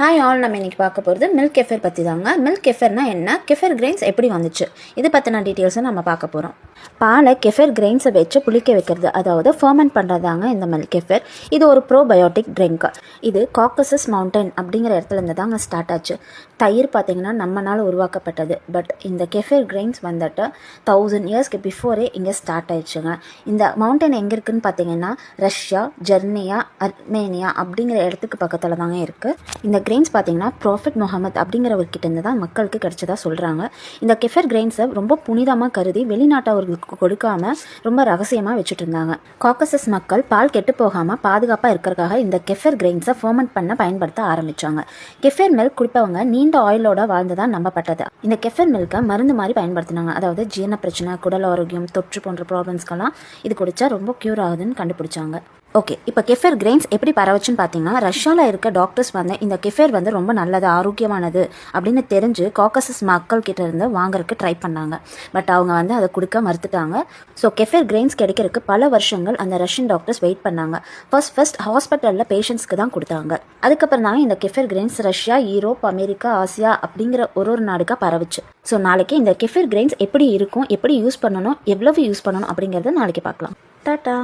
Hi all, நம்ம இன்றைக்கி பார்க்க போகிறது மில்க் கெஃபர் பற்றி தாங்க. மில்க் கெஃபர்னா என்ன, கெஃபர் கிரெயின்ஸ் எப்படி வந்துச்சு, இது பற்றின டீட்டெயில்ஸும் நம்ம பார்க்க போகிறோம். பாலை கெஃபர் கிரெயின்ஸை வச்சு புளிக்க வைக்கிறது, அதாவது ஃபர்மெண்ட் பண்ணுறதாங்க இந்த மில்க் கெஃபர். இது ஒரு ப்ரோபயோட்டிக் ட்ரிங்க். இது காக்கசஸ் மவுண்டன் அப்படிங்கிற இடத்துலேருந்து தாங்க ஸ்டார்ட் ஆச்சு. தயிர் பார்த்திங்கன்னா நம்மளால் உருவாக்கப்பட்டது. பட் இந்த கெஃபர் கிரெயின்ஸ் வந்துட்டு 1000 இயர்ஸ்க்கு பிஃபோரே இங்கே ஸ்டார்ட் ஆயிடுச்சுங்க. இந்த மவுண்டன் எங்கே இருக்குதுன்னு பார்த்தீங்கன்னா ரஷ்யா, ஜெர்மனியா, அர்மேனியா அப்படிங்கிற இடத்துக்கு பக்கத்தில் தாங்க இருக்குது. இந்த கிரெயின்ஸ் பார்த்தீங்கன்னா ப்ராஃபிட் முகமது அப்படிங்கிறவர்கிட்ட இருந்து தான் மக்களுக்கு கிடைச்சதா சொல்கிறாங்க. இந்த கெஃபர் கிரெயின்ஸை ரொம்ப புனிதமாக கருதி வெளிநாட்டவர்களுக்கு கொடுக்காம ரொம்ப ரகசியமாக வச்சுட்டு இருந்தாங்க. காக்கசஸ் மக்கள் பால் கெட்டு போகாமல் பாதுகாப்பாக இருக்கிறதுக்காக இந்த கெஃபர் கிரெயின்ஸை ஃபர்மெண்ட் பண்ண பயன்படுத்த ஆரம்பித்தாங்க. கெஃபர் மில்க் குடிப்பவங்க நீண்ட ஆயிலோட வாழ்ந்துதான் நம்பப்பட்டது. இந்த கெஃபர் மில்கை மருந்து மாதிரி பயன்படுத்தினாங்க. அதாவது ஜீரண பிரச்சனை, குடல் ஆரோக்கியம், தொற்று போன்ற ப்ராப்ளம்ஸ்க்கெல்லாம் இது குடிச்சா ரொம்ப க்யூர் ஆகுதுன்னு கண்டுபிடிச்சாங்க. ஓகே, இப்போ கெஃபர் கிரெயின்ஸ் எப்படி பரவச்சுன்னு பார்த்தீங்கன்னா, ரஷ்யாவில் இருக்க டாக்டர்ஸ் வந்து இந்த கெஃபர் வந்து ரொம்ப நல்லது, ஆரோக்கியமானது அப்படின்னு தெரிஞ்சு காக்கசஸ் மக்கள் கிட்ட இருந்து வாங்குறதுக்கு ட்ரை பண்ணாங்க. பட் அவங்க வந்து அதை கொடுக்க மறுத்துட்டாங்க. ஸோ கெஃபர் கிரெயின்ஸ் கிடைக்கிறதுக்கு பல வருஷங்கள் அந்த ரஷ்யன் டாக்டர்ஸ் வெயிட் பண்ணாங்க. ஃபர்ஸ்ட் ஹாஸ்பிட்டலில் பேஷண்ட்ஸ்க்கு தான் கொடுத்தாங்க. அதுக்கப்புறம் தாங்க இந்த kefir grains Russia, Europe, America, Asia அப்படிங்கிற ஒரு நாடுக்காக பரவுச்சு. ஸோ நாளைக்கு இந்த கெஃபர் கிரெயின்ஸ் எப்படி இருக்கும், எப்படி யூஸ் பண்ணணும், எவ்வளவு யூஸ் பண்ணணும் அப்படிங்கிறத நாளைக்கு பார்க்கலாம். டாட்டா.